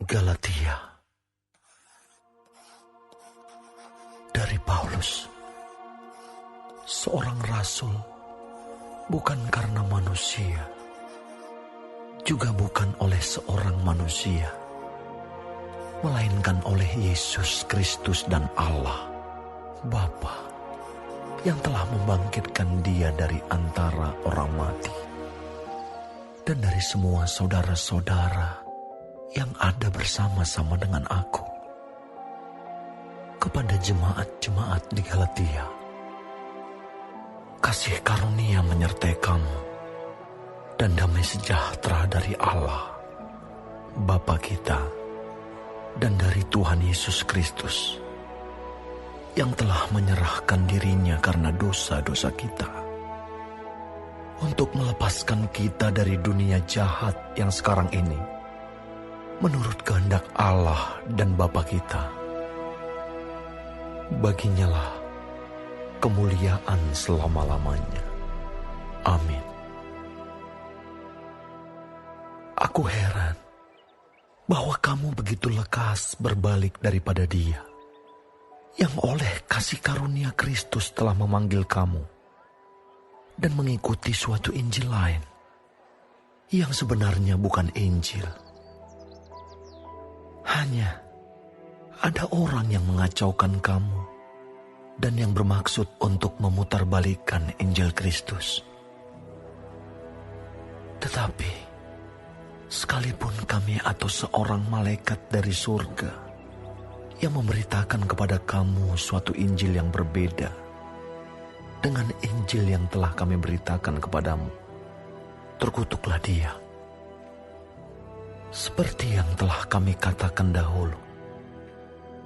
Galatia. Dari Paulus, seorang rasul, bukan karena manusia, juga bukan oleh seorang manusia, melainkan oleh Yesus Kristus dan Allah, Bapa, yang telah membangkitkan Dia dari antara orang mati, dan dari semua saudara-saudara yang ada bersama-sama dengan aku. Kepada jemaat-jemaat di Galatia, kasih karunia menyertai kamu, dan damai sejahtera dari Allah, Bapa kita, dan dari Tuhan Yesus Kristus, yang telah menyerahkan dirinya karena dosa-dosa kita, untuk melepaskan kita dari dunia jahat yang sekarang ini, menurut kehendak Allah dan Bapa kita. Baginya lah kemuliaan selama-lamanya. Amin. Aku heran bahwa kamu begitu lekas berbalik daripada Dia, yang oleh kasih karunia Kristus telah memanggil kamu, dan mengikuti suatu Injil lain, yang sebenarnya bukan Injil. Hanya ada orang yang mengacaukan kamu dan yang bermaksud untuk memutarbalikkan Injil Kristus. Tetapi sekalipun kami atau seorang malaikat dari surga yang memberitakan kepada kamu suatu Injil yang berbeda dengan Injil yang telah kami beritakan kepadamu, terkutuklah dia. Seperti yang telah kami katakan dahulu,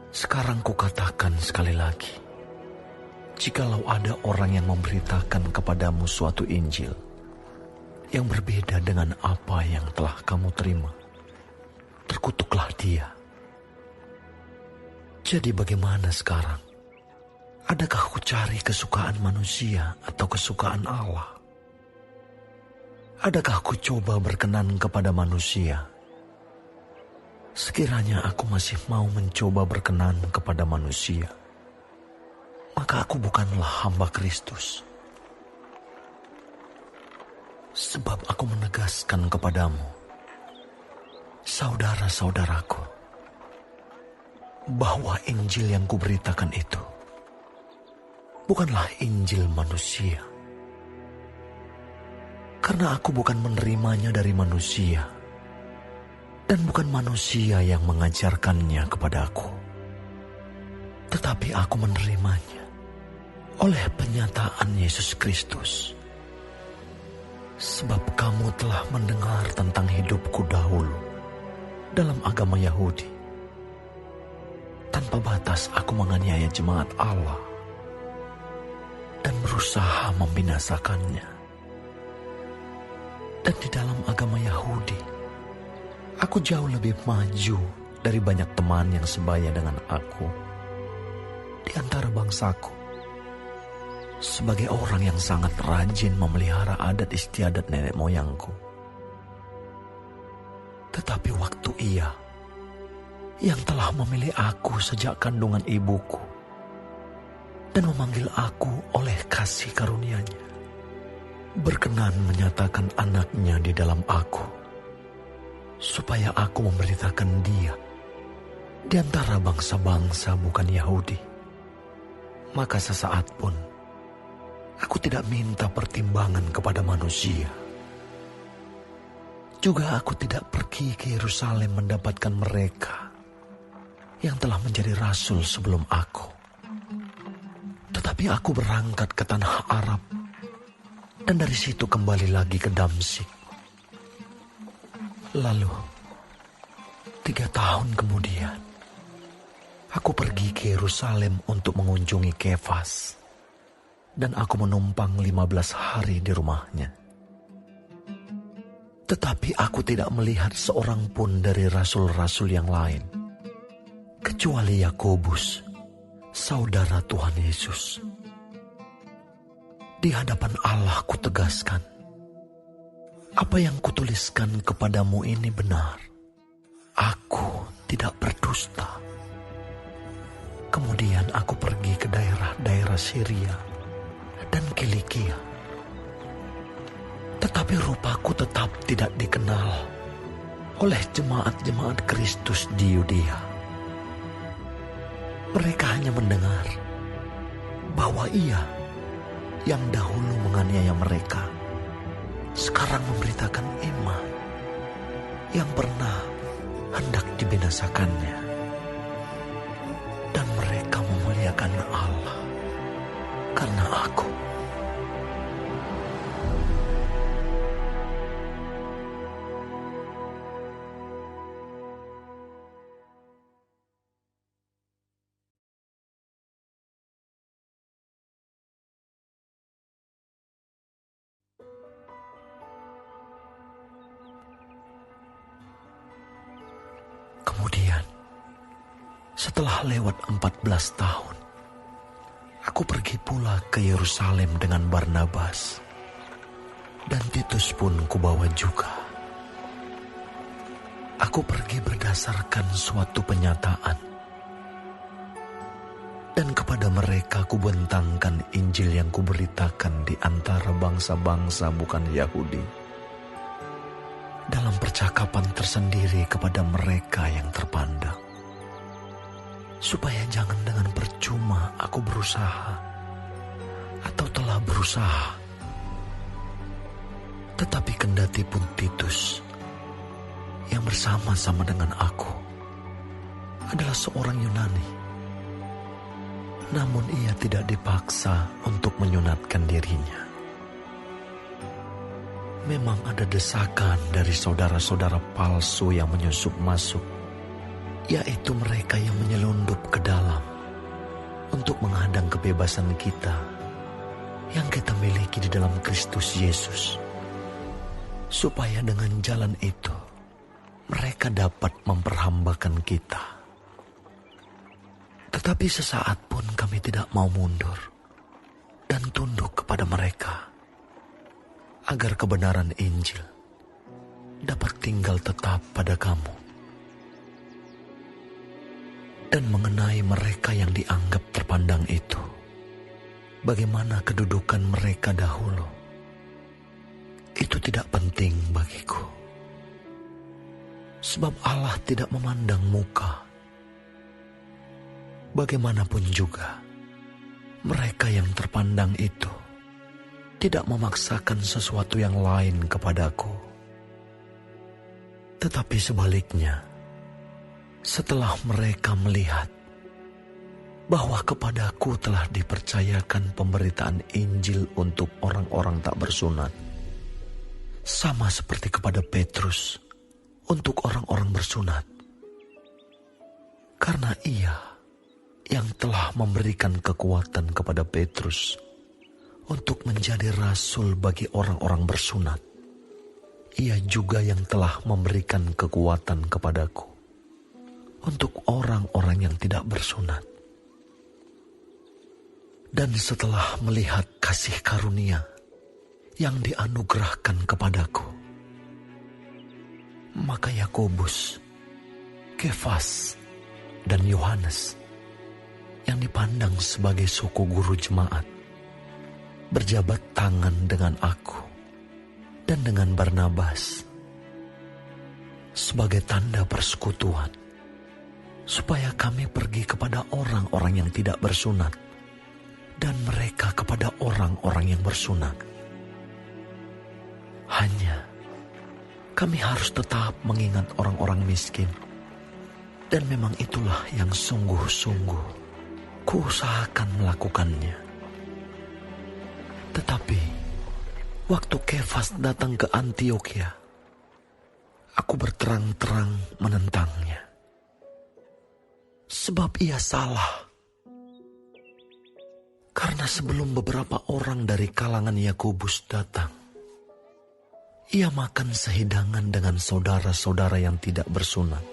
sekarang kukatakan sekali lagi, jikalau ada orang yang memberitakan kepadamu suatu Injil yang berbeda dengan apa yang telah kamu terima, terkutuklah dia. Jadi bagaimana sekarang? Adakah ku cari kesukaan manusia atau kesukaan Allah? Adakah ku coba berkenan kepada manusia? Sekiranya aku masih mau mencoba berkenan kepada manusia, maka aku bukanlah hamba Kristus. Sebab aku menegaskan kepadamu, saudara-saudaraku, bahwa Injil yang kuberitakan itu bukanlah Injil manusia. Karena aku bukan menerimanya dari manusia, dan bukan manusia yang mengajarkannya kepada aku, tetapi aku menerimanya oleh penyataan Yesus Kristus. Sebab kamu telah mendengar tentang hidupku dahulu dalam agama Yahudi. Tanpa batas aku menganiaya jemaat Allah dan berusaha membinasakannya. Dan di dalam agama Yahudi, aku jauh lebih maju dari banyak teman yang sebaya dengan aku di antara bangsaku, sebagai orang yang sangat rajin memelihara adat istiadat nenek moyangku. Tetapi waktu Ia yang telah memilih aku sejak kandungan ibuku dan memanggil aku oleh kasih karunia-Nya, berkenan menyatakan anaknya di dalam aku, supaya aku memberitakan Dia di antara bangsa-bangsa bukan Yahudi. Maka sesaat pun aku tidak minta pertimbangan kepada manusia. Juga aku tidak pergi ke Yerusalem mendapatkan mereka yang telah menjadi rasul sebelum aku. Tetapi aku berangkat ke tanah Arab, dan dari situ kembali lagi ke Damsyik. Lalu 3 tahun kemudian, aku pergi ke Yerusalem untuk mengunjungi Kefas, dan aku menumpang 15 hari di rumahnya. Tetapi aku tidak melihat seorang pun dari rasul-rasul yang lain, kecuali Yakobus, saudara Tuhan Yesus. Di hadapan Allah kutegaskan, apa yang kutuliskan kepadamu ini benar. Aku tidak berdusta. Kemudian aku pergi ke daerah-daerah Syria dan Kilikia. Tetapi rupaku tetap tidak dikenal oleh jemaat-jemaat Kristus di Yudea. Mereka hanya mendengar bahwa ia yang dahulu menganiaya mereka sekarang memberitakan iman yang pernah hendak dibinasakannya. Dan mereka memuliakan Allah karena aku. Kemudian, setelah lewat 14 tahun, aku pergi pula ke Yerusalem dengan Barnabas, dan Titus pun kubawa juga. Aku pergi berdasarkan suatu penyataan, dan kepada mereka kubentangkan Injil yang kuberitakan di antara bangsa-bangsa bukan Yahudi, dalam percakapan tersendiri kepada mereka yang terpandang, supaya jangan dengan percuma aku berusaha atau telah berusaha. Tetapi kendati pun Titus yang bersama-sama dengan aku adalah seorang Yunani, namun ia tidak dipaksa untuk menyunatkan dirinya. Memang ada desakan dari saudara-saudara palsu yang menyusup masuk, yaitu mereka yang menyelundup ke dalam untuk menghadang kebebasan kita yang kita miliki di dalam Kristus Yesus, supaya dengan jalan itu mereka dapat memperhambakan kita. Tetapi sesaat pun kami tidak mau mundur dan tunduk kepada mereka, agar kebenaran Injil dapat tinggal tetap pada kamu. Dan mengenai mereka yang dianggap terpandang itu, bagaimana kedudukan mereka dahulu, itu tidak penting bagiku. Sebab Allah tidak memandang muka. Bagaimanapun juga, mereka yang terpandang itu tidak memaksakan sesuatu yang lain kepadaku. Tetapi sebaliknya, setelah mereka melihat bahwa kepadaku telah dipercayakan pemberitaan Injil untuk orang-orang tak bersunat, sama seperti kepada Petrus untuk orang-orang bersunat, karena ia yang telah memberikan kekuatan kepada Petrus untuk menjadi rasul bagi orang-orang bersunat, ia juga yang telah memberikan kekuatan kepadaku untuk orang-orang yang tidak bersunat. Dan setelah melihat kasih karunia yang dianugerahkan kepadaku, maka Yakobus, Kefas, dan Yohanes yang dipandang sebagai suku guru jemaat berjabat tangan dengan aku dan dengan Barnabas sebagai tanda persekutuan, supaya kami pergi kepada orang-orang yang tidak bersunat dan mereka kepada orang-orang yang bersunat. Hanya kami harus tetap mengingat orang-orang miskin, dan memang itulah yang sungguh-sungguh kuusahakan melakukannya. Tetapi waktu Kefas datang ke Antiokhia, aku berterang-terang menentangnya, sebab ia salah. Karena sebelum beberapa orang dari kalangan Yakobus datang, ia makan sehidangan dengan saudara-saudara yang tidak bersunat.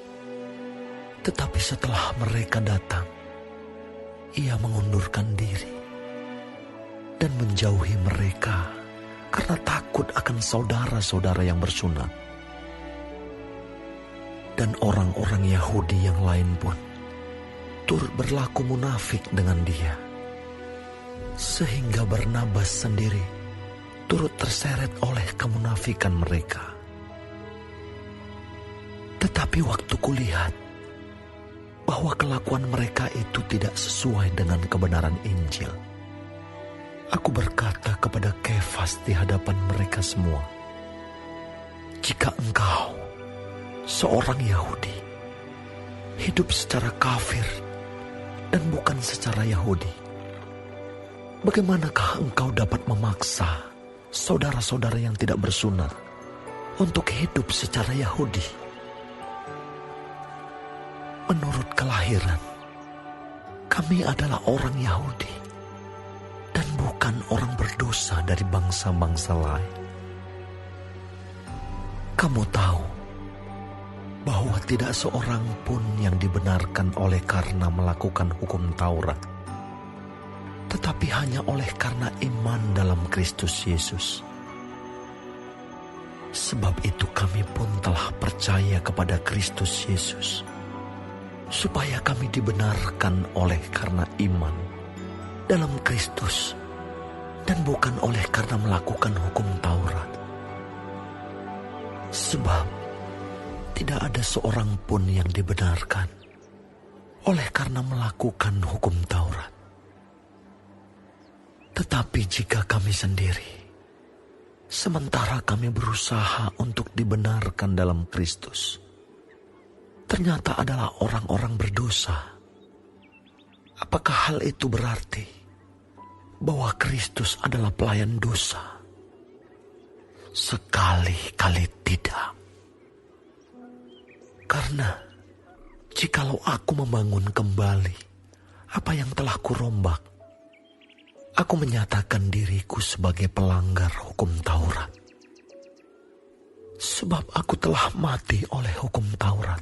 Tetapi setelah mereka datang, ia mengundurkan diri dan menjauhi mereka karena takut akan saudara-saudara yang bersunat. Dan orang-orang Yahudi yang lain pun turut berlaku munafik dengan dia, sehingga Barnabas sendiri turut terseret oleh kemunafikan mereka. Tetapi waktu kulihat bahwa kelakuan mereka itu tidak sesuai dengan kebenaran Injil, aku berkata kepada Kefas di hadapan mereka semua, "Jika engkau, seorang Yahudi, hidup secara kafir dan bukan secara Yahudi, bagaimanakah engkau dapat memaksa saudara-saudara yang tidak bersunat untuk hidup secara Yahudi? Menurut kelahiran, kami adalah orang Yahudi dan bukan orang berdosa dari bangsa-bangsa lain. Kamu tahu bahwa tidak seorang pun yang dibenarkan oleh karena melakukan hukum Taurat, tetapi hanya oleh karena iman dalam Kristus Yesus. Sebab itu kami pun telah percaya kepada Kristus Yesus, supaya kami dibenarkan oleh karena iman dalam Kristus dan bukan oleh karena melakukan hukum Taurat. Sebab tidak ada seorang pun yang dibenarkan oleh karena melakukan hukum Taurat. Tetapi jika kami sendiri, sementara kami berusaha untuk dibenarkan dalam Kristus, ternyata adalah orang-orang berdosa, apakah hal itu berarti bahwa Kristus adalah pelayan dosa? Sekali-kali tidak. Karena jikalau aku membangun kembali apa yang telah kurombak, aku menyatakan diriku sebagai pelanggar hukum Taurat. Sebab aku telah mati oleh hukum Taurat,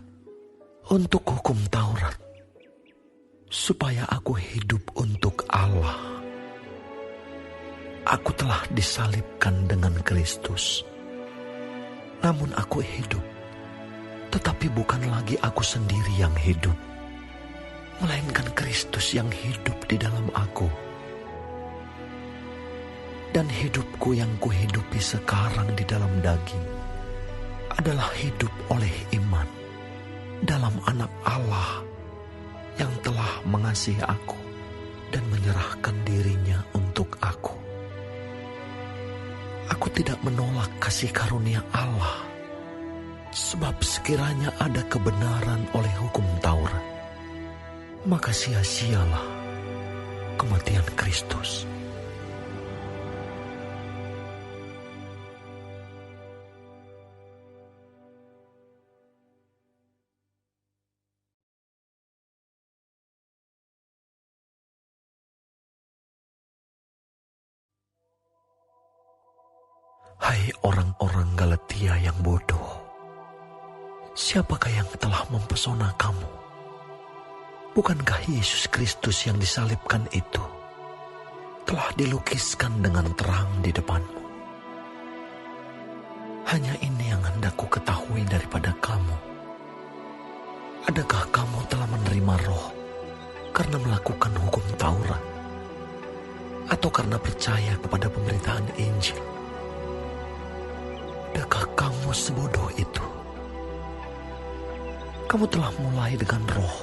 untuk hukum Taurat, supaya aku hidup untuk Allah. Aku telah disalibkan dengan Kristus. Namun aku hidup, tetapi bukan lagi aku sendiri yang hidup, melainkan Kristus yang hidup di dalam aku. Dan hidupku yang kuhidupi sekarang di dalam daging adalah hidup oleh iman dalam Anak Allah yang telah mengasihi aku dan menyerahkan dirinya untuk aku. Aku tidak menolak kasih karunia Allah, sebab sekiranya ada kebenaran oleh hukum Taurat, maka sia-sialah kematian Kristus. Hai orang-orang Galatia yang bodoh, siapakah yang telah mempesona kamu? Bukankah Yesus Kristus yang disalibkan itu telah dilukiskan dengan terang di depanmu? Hanya ini yang hendak ku ketahui daripada kamu. Adakah kamu telah menerima Roh karena melakukan hukum Taurat, atau karena percaya kepada pemberitaan Injil? Adakah kamu sebodoh itu? Kamu telah mulai dengan Roh.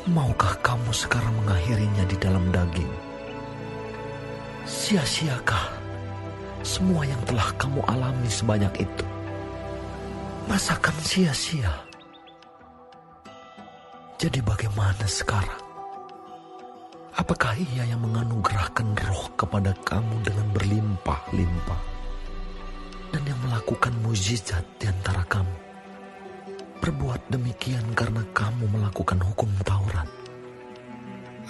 Maukah kamu sekarang mengakhirinya di dalam daging? Sia-siakah semua yang telah kamu alami sebanyak itu? Masakan sia-sia? Jadi bagaimana sekarang? Apakah Ia yang menganugerahkan Roh kepada kamu dengan berlimpah-limpah, dan yang melakukan mukjizat di antara kamu berbuat demikian karena kamu melakukan hukum Taurat,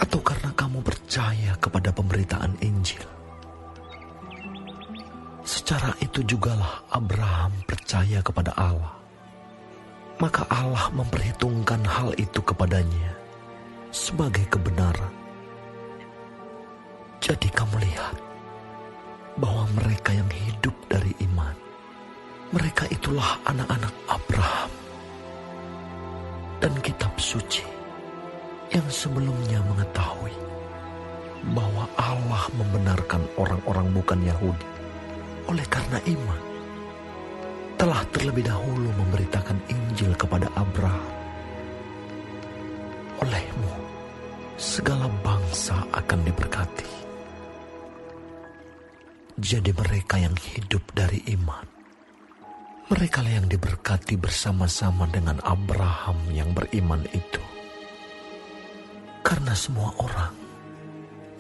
atau karena kamu percaya kepada pemberitaan Injil? Secara itu jugalah Abraham percaya kepada Allah, maka Allah memperhitungkan hal itu kepadanya sebagai kebenaran. Jadi kamu lihat bahwa mereka yang hidup dari iman, mereka itulah anak-anak Abraham. dan kitab suci yang sebelumnya mengetahui bahwa Allah membenarkan orang-orang bukan Yahudi oleh karena iman, telah terlebih dahulu memberitakan Injil kepada Abraham. Olehmu, segala bangsa akan diberkati. Jadi mereka yang hidup dari iman, mereka yang diberkati bersama-sama dengan Abraham yang beriman itu. Karena semua orang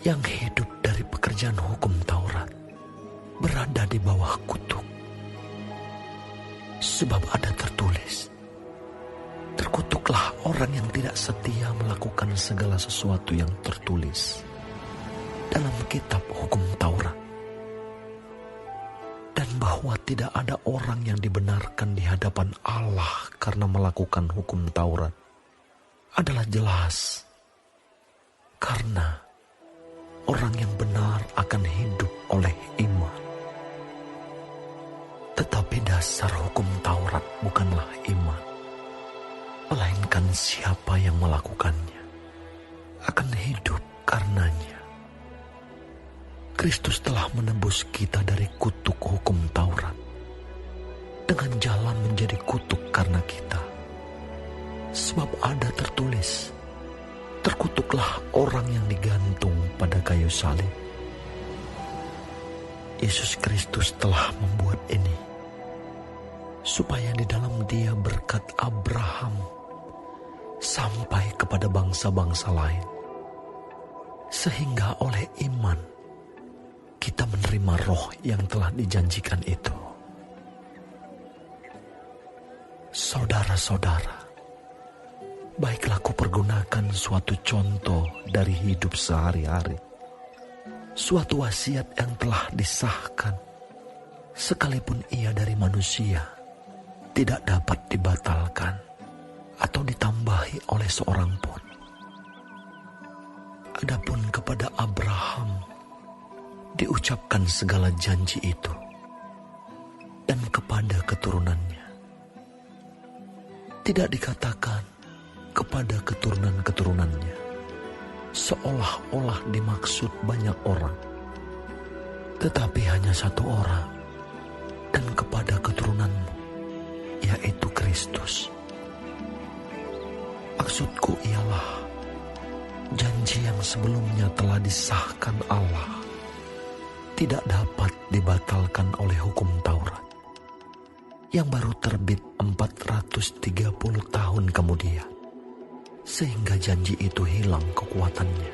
yang hidup dari pekerjaan hukum Taurat berada di bawah kutuk. Sebab ada tertulis, terkutuklah orang yang tidak setia melakukan segala sesuatu yang tertulis dalam kitab hukum Taurat. Dan bahwa tidak ada orang yang dibenarkan di hadapan Allah karena melakukan hukum Taurat adalah jelas. Karena orang yang benar akan hidup oleh iman. Tetapi dasar hukum Taurat bukanlah iman, melainkan siapa yang melakukannya akan hidup karenanya. Kristus telah menebus kita dari kutuk hukum Taurat dengan jalan menjadi kutuk karena kita. Sebab ada tertulis, terkutuklah orang yang digantung pada kayu salib. Yesus Kristus telah membuat ini, supaya di dalam Dia berkat Abraham sampai kepada bangsa-bangsa lain. Sehingga oleh iman, kita menerima roh yang telah dijanjikan itu. Saudara-saudara, baiklah kupergunakan suatu contoh dari hidup sehari-hari. Suatu wasiat yang telah disahkan, sekalipun ia dari manusia, tidak dapat dibatalkan atau ditambahi oleh seorang pun. Adapun kepada Abraham diucapkan segala janji itu, dan kepada keturunannya. Tidak dikatakan kepada keturunan-keturunannya, seolah-olah dimaksud banyak orang, tetapi hanya satu orang, dan kepada keturunanmu, yaitu Kristus. Maksudku ialah janji yang sebelumnya telah disahkan Allah tidak dapat dibatalkan oleh hukum Taurat yang baru terbit 430 tahun kemudian, sehingga janji itu hilang kekuatannya.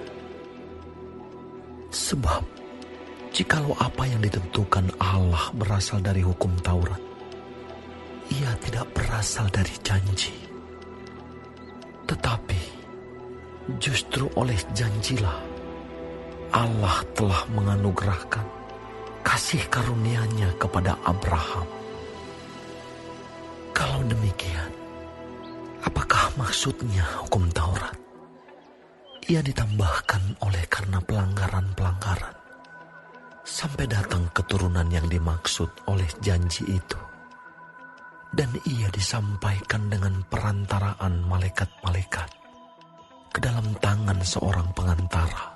Sebab jikalau apa yang ditentukan Allah berasal dari hukum Taurat, ia tidak berasal dari janji. Tetapi justru oleh janjilah Allah telah menganugerahkan kasih karunia-Nya kepada Abraham. Kalau demikian, apakah maksudnya hukum Taurat? Ia ditambahkan oleh karena pelanggaran-pelanggaran, sampai datang keturunan yang dimaksud oleh janji itu. Dan ia disampaikan dengan perantaraan malaikat-malaikat ke dalam tangan seorang pengantara.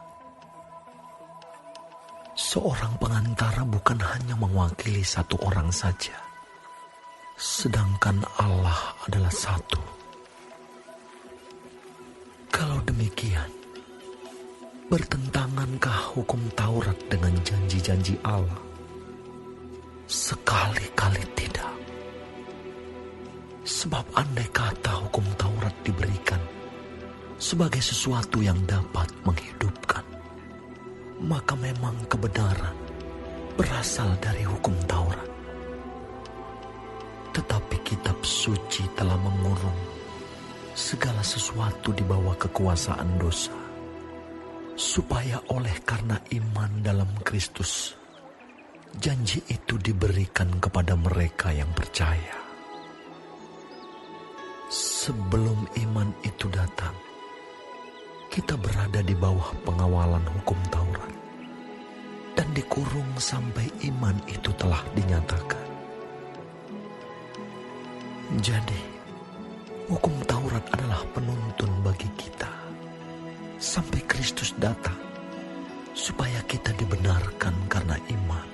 Seorang pengantara bukan hanya mewakili satu orang saja, sedangkan Allah adalah satu. Kalau demikian, bertentangankah hukum Taurat dengan janji-janji Allah? Sekali-kali tidak. Sebab andai kata hukum Taurat diberikan sebagai sesuatu yang dapat menghidupkan, maka memang kebenaran berasal dari hukum Taurat. Tetapi kitab suci telah mengurung segala sesuatu di bawah kekuasaan dosa, supaya oleh karena iman dalam Kristus, janji itu diberikan kepada mereka yang percaya. Sebelum iman itu datang, kita berada di bawah pengawalan hukum Taurat dan dikurung sampai iman itu telah dinyatakan. Jadi, Hukum Taurat adalah penuntun bagi kita sampai Kristus datang, supaya kita dibenarkan karena iman.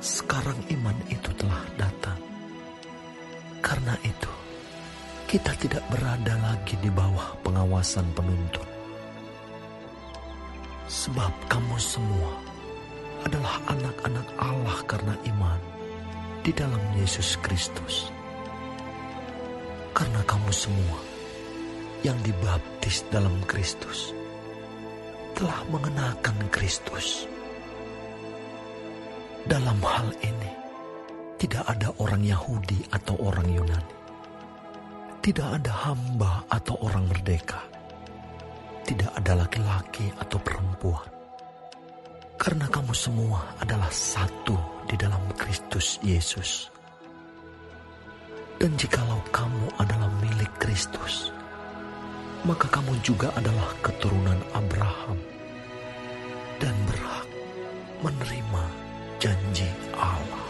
Sekarang iman itu telah datang. Karena itu, kita tidak berada lagi di bawah pengawasan penuntun. Sebab kamu semua adalah anak-anak Allah karena iman di dalam Yesus Kristus. Karena kamu semua yang dibaptis dalam Kristus telah mengenakan Kristus. Dalam hal ini, tidak ada orang Yahudi atau orang Yunani. Tidak ada hamba atau orang merdeka. Tidak ada laki-laki atau perempuan. Karena kamu semua adalah satu di dalam Kristus Yesus. Dan jikalau kamu adalah milik Kristus, maka kamu juga adalah keturunan Abraham dan berhak menerima janji Allah.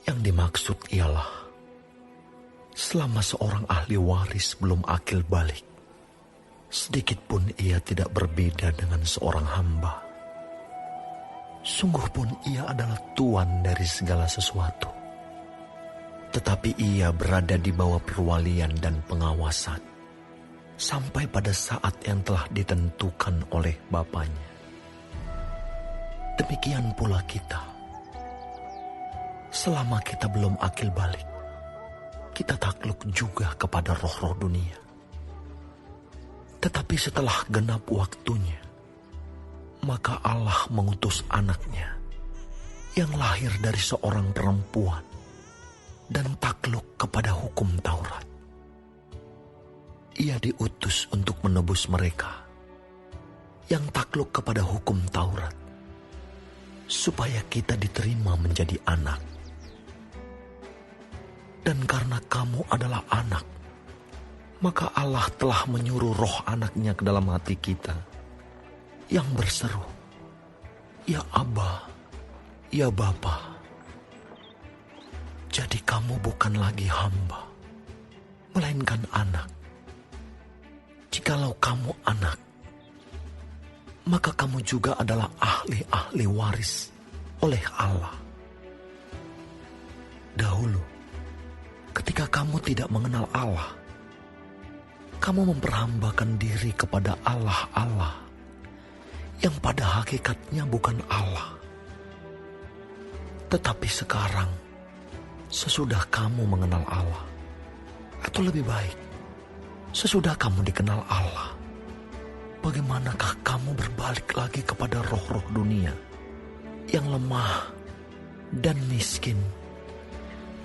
Yang dimaksud ialah, selama seorang ahli waris belum akil balik, sedikit pun ia tidak berbeda dengan seorang hamba. Sungguh pun ia adalah tuan dari segala sesuatu. Tetapi ia berada di bawah perwalian dan pengawasan, sampai pada saat yang telah ditentukan oleh Bapanya. Demikian pula kita. Selama kita belum akil balik, kita takluk juga kepada roh-roh dunia. Tetapi setelah genap waktunya, maka Allah mengutus anaknya yang lahir dari seorang perempuan dan takluk kepada hukum Taurat. Ia diutus untuk menebus mereka yang takluk kepada hukum Taurat, supaya kita diterima menjadi anak. Dan karena kamu adalah anak, maka Allah telah menyuruh roh anaknya ke dalam hati kita, yang berseru, "Ya Aba, ya Bapa." Jadi kamu bukan lagi hamba, melainkan anak. Jikalau kamu anak, maka kamu juga adalah ahli-ahli waris oleh Allah. Dahulu, ketika kamu tidak mengenal Allah, kamu memperhambakan diri kepada Allah-Allah yang pada hakikatnya bukan Allah. Tetapi sekarang, sesudah kamu mengenal Allah, atau lebih baik, sesudah kamu dikenal Allah, bagaimanakah kamu berbalik lagi kepada roh-roh dunia yang lemah dan miskin,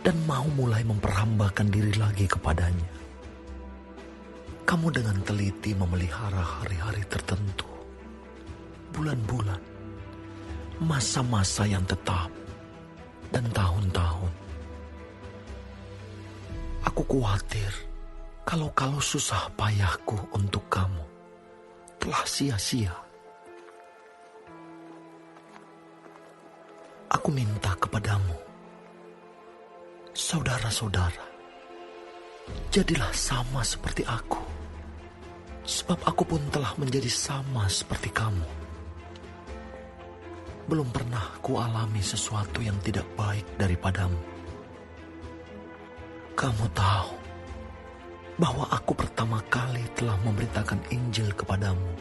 dan mau mulai memperhambakan diri lagi kepadanya? Kamu dengan teliti memelihara hari-hari tertentu, bulan-bulan, masa-masa yang tetap, dan tahun-tahun. Aku khawatir kalau susah payahku untuk kamu telah sia-sia. Aku minta kepadamu, saudara-saudara, jadilah sama seperti aku, sebab aku pun telah menjadi sama seperti kamu. Belum pernah kualami sesuatu yang tidak baik daripadamu. Kamu tahu bahwa aku pertama kali telah memberitakan Injil kepadamu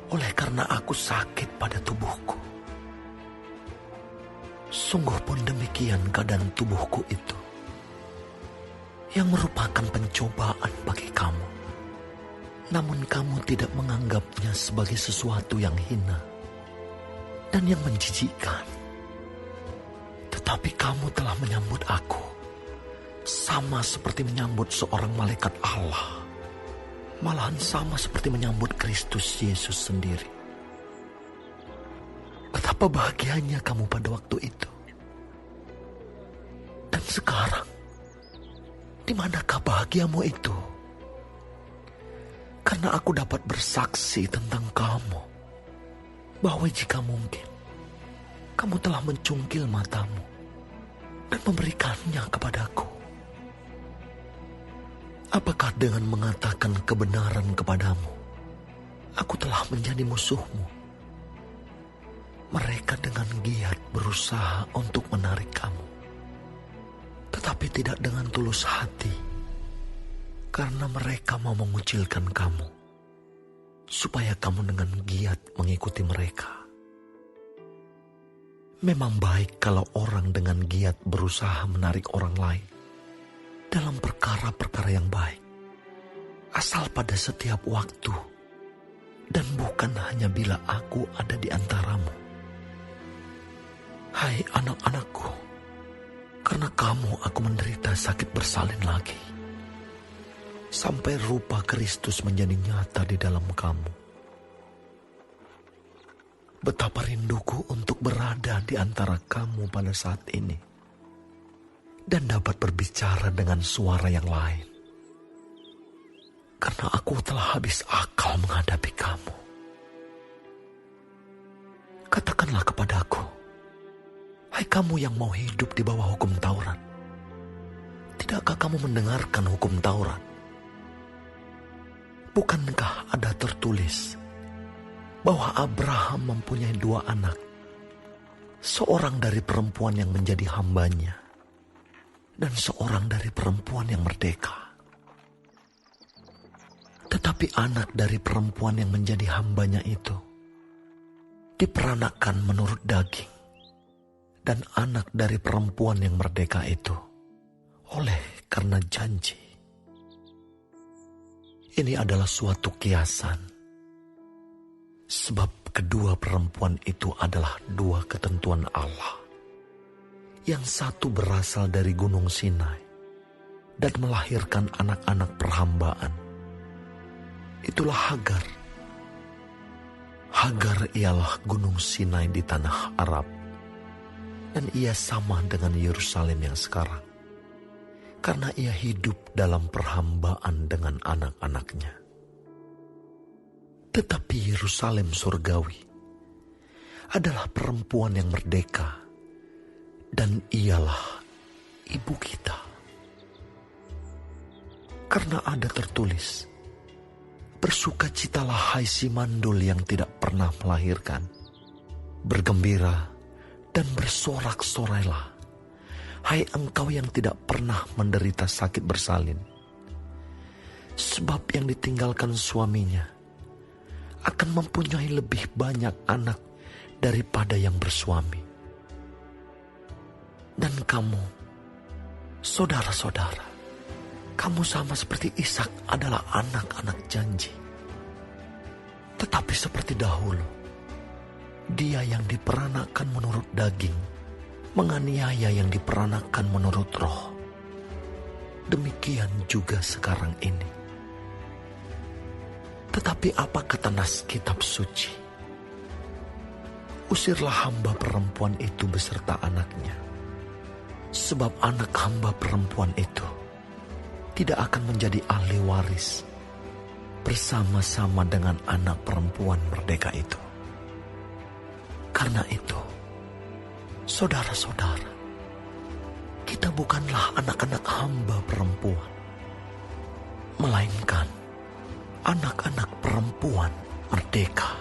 oleh karena aku sakit pada tubuhku. Sungguh pun demikian keadaan tubuhku itu, yang merupakan pencobaan bagi kamu. Namun kamu tidak menganggapnya sebagai sesuatu yang hina dan yang menjijikkan. Tetapi kamu telah menyambut aku sama seperti menyambut seorang malaikat Allah, malahan sama seperti menyambut Kristus Yesus sendiri. Betapa bahagianya kamu pada waktu itu. Dan sekarang, Di manakah bahagiamu itu? Karena aku dapat bersaksi tentang kamu, bahwa jika mungkin, kamu telah mencungkil matamu dan memberikannya kepadaku. Apakah dengan mengatakan kebenaran kepadamu, aku telah menjadi musuhmu? Mereka dengan giat berusaha untuk menarik kamu, tetapi tidak dengan tulus hati, karena mereka mau mengucilkan kamu, supaya kamu dengan giat mengikuti mereka. Memang baik kalau orang dengan giat berusaha menarik orang lain dalam perkara-perkara yang baik, asal pada setiap waktu, dan bukan hanya bila aku ada di antaramu. Hai anak-anakku, karena kamu aku menderita sakit bersalin lagi, sampai rupa Kristus menjadi nyata di dalam kamu. Betapa rinduku untuk berada di antara kamu pada saat ini, dan dapat berbicara dengan suara yang lain, karena aku telah habis akal menghadapi kamu. Katakanlah kepadaku, hai kamu yang mau hidup di bawah hukum Taurat, tidakkah kamu mendengarkan hukum Taurat? Bukankah ada tertulis bahwa Abraham mempunyai 2 anak, seorang dari perempuan yang menjadi hambanya, dan seorang dari perempuan yang merdeka? Tetapi anak dari perempuan yang menjadi hambanya itu diperanakkan menurut daging, dan anak dari perempuan yang merdeka itu oleh karena janji. Ini adalah suatu kiasan, sebab kedua perempuan itu adalah 2 ketentuan Allah. Yang satu berasal dari Gunung Sinai dan melahirkan anak-anak perhambaan. Itulah Hagar. Hagar ialah Gunung Sinai di tanah Arab, dan ia sama dengan Yerusalem yang sekarang, karena ia hidup dalam perhambaan dengan anak-anaknya. Tetapi Yerusalem surgawi adalah perempuan yang merdeka, dan ialah ibu kita. Karena ada tertulis, bersukacitalah hai si mandul yang tidak pernah melahirkan, bergembira dan bersorak-sorailah, hai engkau yang tidak pernah menderita sakit bersalin. Sebab yang ditinggalkan suaminya akan mempunyai lebih banyak anak daripada yang bersuami. Dan kamu, saudara-saudara, kamu sama seperti Ishak adalah anak-anak janji. Tetapi seperti dahulu, dia yang diperanakkan menurut daging menganiaya yang diperanakkan menurut roh. Demikian juga sekarang ini. Tetapi apa kata nas kitab suci? Usirlah hamba perempuan itu beserta anaknya, sebab anak hamba perempuan itu tidak akan menjadi ahli waris bersama-sama dengan anak perempuan merdeka itu. Karena itu, saudara-saudara, kita bukanlah anak-anak hamba perempuan, melainkan anak-anak perempuan merdeka.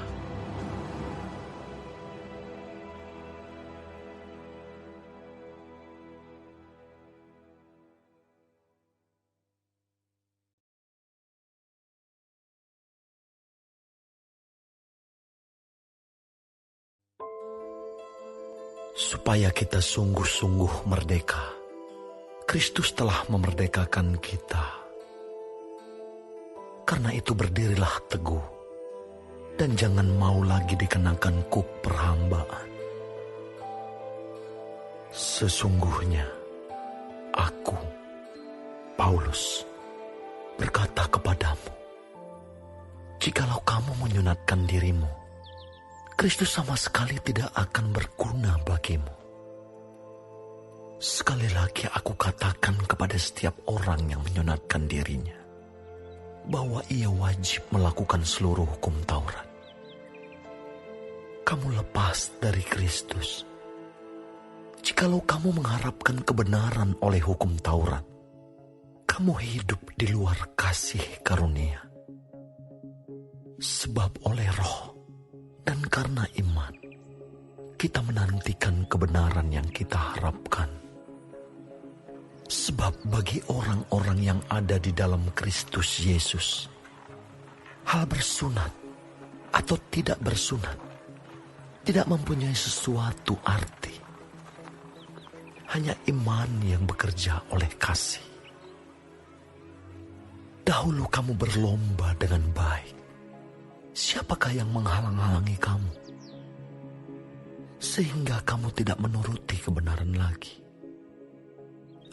Supaya kita sungguh-sungguh merdeka, Kristus telah memerdekakan kita. Karena itu berdirilah teguh, dan jangan mau lagi dikenakan kuk perhambaan. Sesungguhnya, aku, Paulus, berkata kepadamu, jikalau kamu menyunatkan dirimu, Kristus sama sekali tidak akan berguna bagimu. Sekali lagi aku katakan kepada setiap orang yang menyunatkan dirinya, bahwa ia wajib melakukan seluruh hukum Taurat. Kamu lepas dari Kristus. Jikalau kamu mengharapkan kebenaran oleh hukum Taurat, kamu hidup di luar kasih karunia. Sebab oleh Roh dan karena iman, kita menantikan kebenaran yang kita harapkan. Sebab bagi orang-orang yang ada di dalam Kristus Yesus, hal bersunat atau tidak bersunat tidak mempunyai sesuatu arti. Hanya iman yang bekerja oleh kasih. Dahulu kamu berlomba dengan baik. Siapakah yang menghalang-halangi kamu? Sehingga kamu tidak menuruti kebenaran lagi.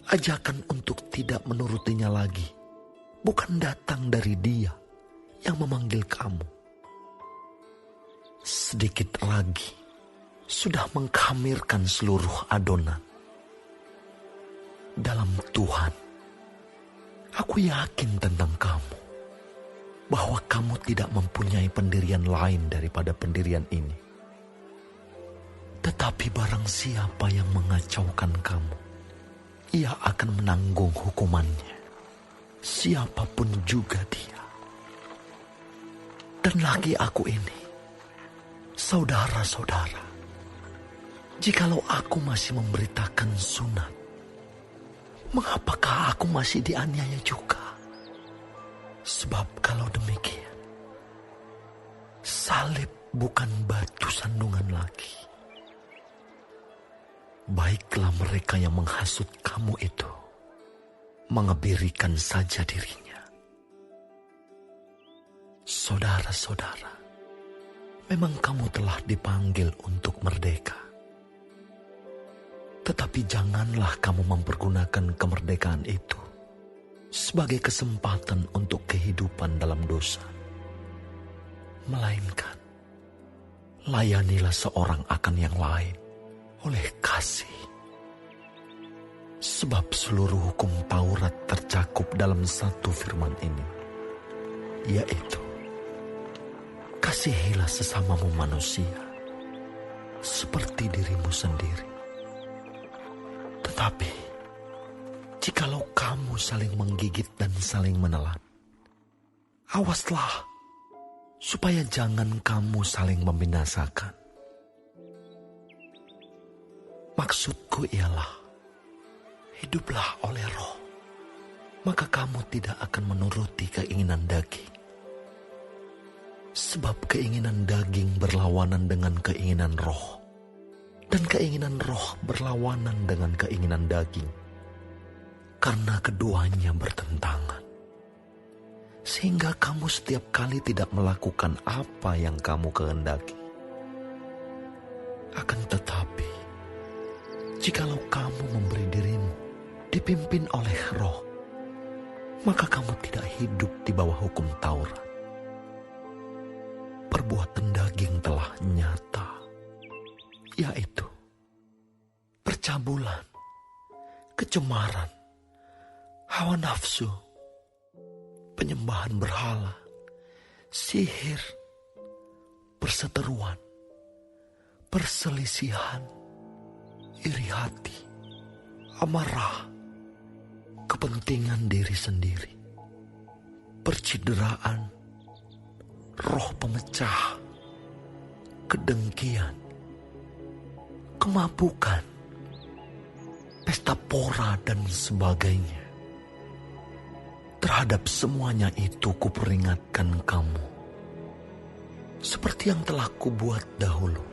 Ajakan untuk tidak menurutinya lagi bukan datang dari Dia yang memanggil kamu. Sedikit lagi sudah mengkhamirkan seluruh adonan. Dalam Tuhan, aku yakin tentang kamu, bahwa kamu tidak mempunyai pendirian lain daripada pendirian ini. Tetapi barang siapa yang mengacaukan kamu, ia akan menanggung hukumannya, siapapun juga dia. Dan lagi aku ini, saudara-saudara, jikalau aku masih memberitakan sunat, mengapakah aku masih dianiaya juga? Sebab kalau demikian, salib bukan batu sandungan lagi. Baiklah mereka yang menghasut kamu itu mengebirikan saja dirinya. Saudara-saudara, memang kamu telah dipanggil untuk merdeka. Tetapi janganlah kamu mempergunakan kemerdekaan itu sebagai kesempatan untuk kehidupan dalam dosa. Melainkan, layanilah seorang akan yang lain oleh kasih. Sebab seluruh hukum Taurat tercakup dalam satu firman ini, yaitu, kasihilah sesamamu manusia seperti dirimu sendiri. Tetapi, jikalau kamu saling menggigit dan saling menelan, awaslah supaya jangan kamu saling membinasakan. Maksudku ialah, hiduplah oleh Roh, maka kamu tidak akan menuruti keinginan daging. Sebab keinginan daging berlawanan dengan keinginan Roh, dan keinginan Roh berlawanan dengan keinginan daging, karena keduanya bertentangan. Sehingga kamu setiap kali tidak melakukan apa yang kamu kehendaki. Akan tetapi, jikalau kamu memberi dirimu dipimpin oleh Roh, maka kamu tidak hidup di bawah hukum Taurat. Perbuatan daging telah nyata, yaitu percabulan, kecemaran, hawa nafsu, penyembahan berhala, sihir, perseteruan, perselisihan, iri hati, amarah, kepentingan diri sendiri, percideraan, roh pemecah, kedengkian, kemabukan, pesta pora dan sebagainya. Terhadap semuanya itu kuperingatkan kamu, seperti yang telah kubuat dahulu,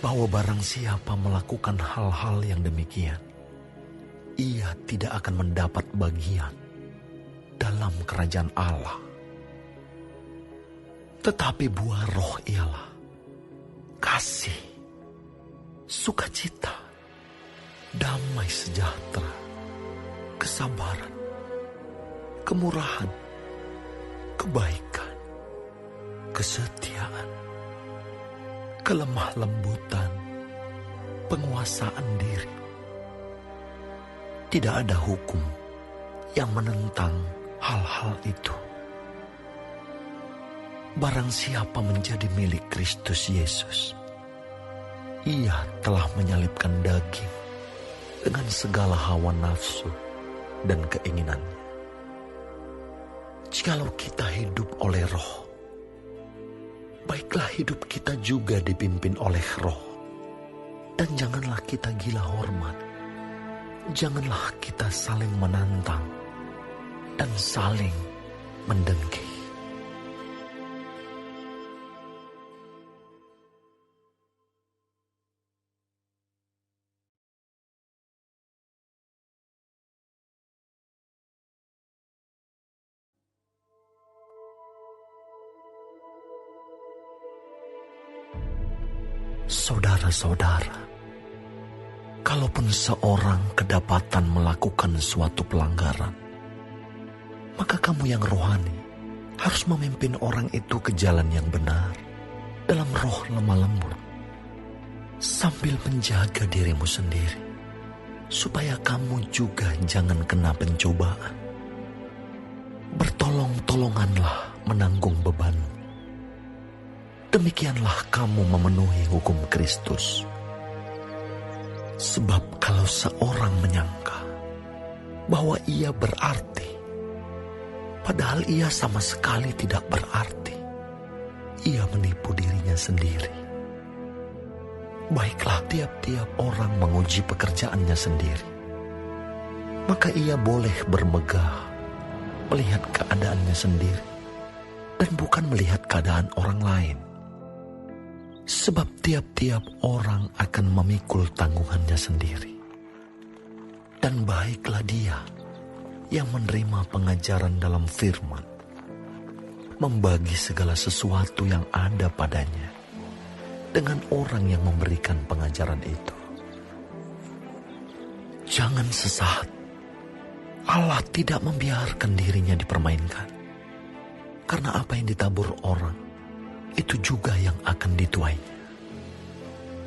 bahwa barang siapa melakukan hal-hal yang demikian, ia tidak akan mendapat bagian dalam kerajaan Allah. Tetapi buah Roh ialah kasih, sukacita, damai sejahtera, kesabaran, kemurahan, kebaikan, kesetiaan, kelemah lembutan, penguasaan diri. Tidak ada hukum yang menentang hal-hal itu. Barang siapa menjadi milik Kristus Yesus, ia telah menyalibkan daging dengan segala hawa nafsu dan keinginannya. Jikalau kita hidup oleh Roh, baiklah hidup kita juga dipimpin oleh Roh. Dan janganlah kita gila hormat. Janganlah kita saling menantang dan saling mendengki. Saudara-saudara, kalaupun seorang kedapatan melakukan suatu pelanggaran, maka kamu yang rohani harus memimpin orang itu ke jalan yang benar dalam roh lemah lembut, sambil menjaga dirimu sendiri, supaya kamu juga jangan kena pencobaan. Bertolong-tolonganlah menanggung bebanmu. Demikianlah kamu memenuhi hukum Kristus. Sebab kalau seorang menyangka bahwa ia berarti, padahal ia sama sekali tidak berarti, ia menipu dirinya sendiri. Baiklah, tiap-tiap orang menguji pekerjaannya sendiri, maka ia boleh bermegah melihat keadaannya sendiri dan bukan melihat keadaan orang lain. Sebab tiap-tiap orang akan memikul tanggungannya sendiri. Dan baiklah dia yang menerima pengajaran dalam firman, membagi segala sesuatu yang ada padanya dengan orang yang memberikan pengajaran itu. Jangan sesaat. Allah tidak membiarkan dirinya dipermainkan. Karena apa yang ditabur orang, itu juga yang akan dituainya.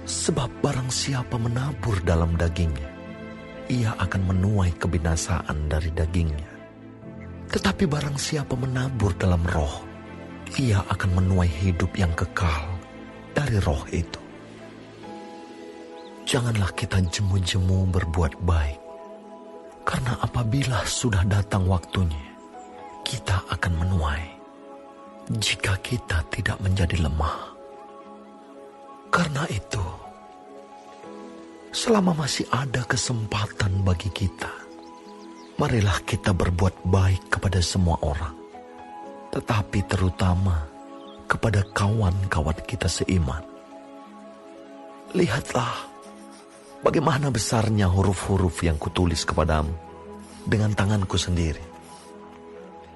Sebab barang siapa menabur dalam dagingnya, ia akan menuai kebinasaan dari dagingnya. Tetapi barang siapa menabur dalam roh, ia akan menuai hidup yang kekal dari roh itu. Janganlah kita jemu-jemu berbuat baik, karena apabila sudah datang waktunya, kita akan menuai. Jika kita tidak menjadi lemah. Karena itu, selama masih ada kesempatan bagi kita, marilah kita berbuat baik kepada semua orang, tetapi terutama kepada kawan-kawan kita seiman. Lihatlah bagaimana besarnya huruf-huruf yang kutulis kepadamu dengan tanganku sendiri.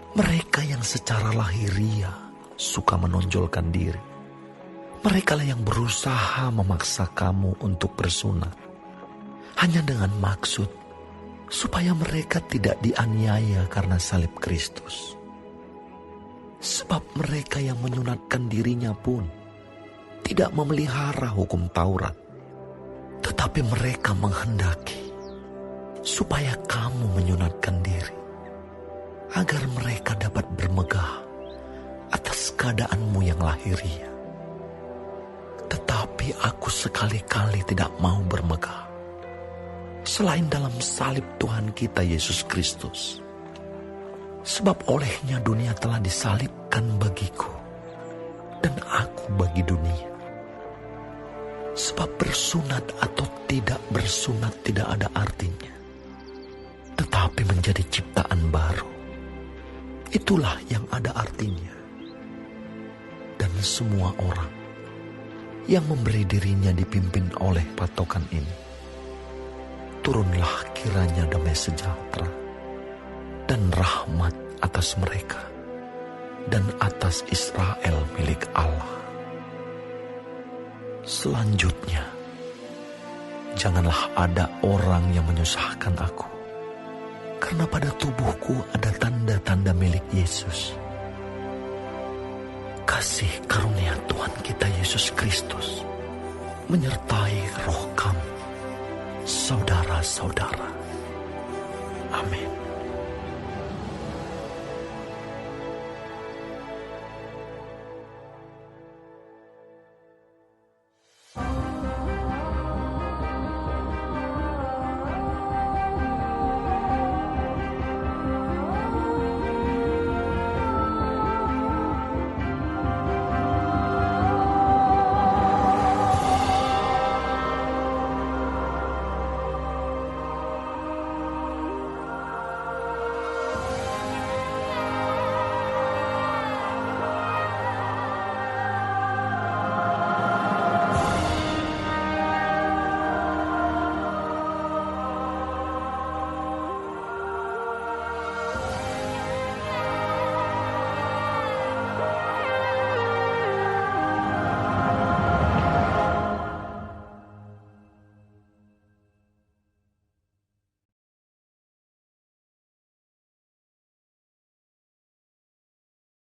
Mereka yang secara lahiriah suka menonjolkan diri. Merekalah yang berusaha memaksa kamu untuk bersunat, hanya dengan maksud supaya mereka tidak dianiaya karena salib Kristus. Sebab mereka yang menyunatkan dirinya pun tidak memelihara hukum Taurat, tetapi mereka menghendaki supaya kamu menyunatkan diri, agar mereka dapat bermegah atas keadaanmu yang lahiriah. Tetapi aku sekali-kali tidak mau bermegah, selain dalam salib Tuhan kita Yesus Kristus. Sebab olehnya dunia telah disalibkan bagiku, dan aku bagi dunia. Sebab bersunat atau tidak bersunat tidak ada artinya, tetapi menjadi ciptaan baru, itulah yang ada artinya. Dan semua orang yang memberi dirinya dipimpin oleh patokan ini, turunlah kiranya damai sejahtera dan rahmat atas mereka dan atas Israel milik Allah. Selanjutnya, janganlah ada orang yang menyusahkan aku, karena pada tubuhku ada tanda-tanda milik Yesus. Kasih karunia Tuhan kita Yesus Kristus menyertai roh kamu, saudara-saudara. Amin.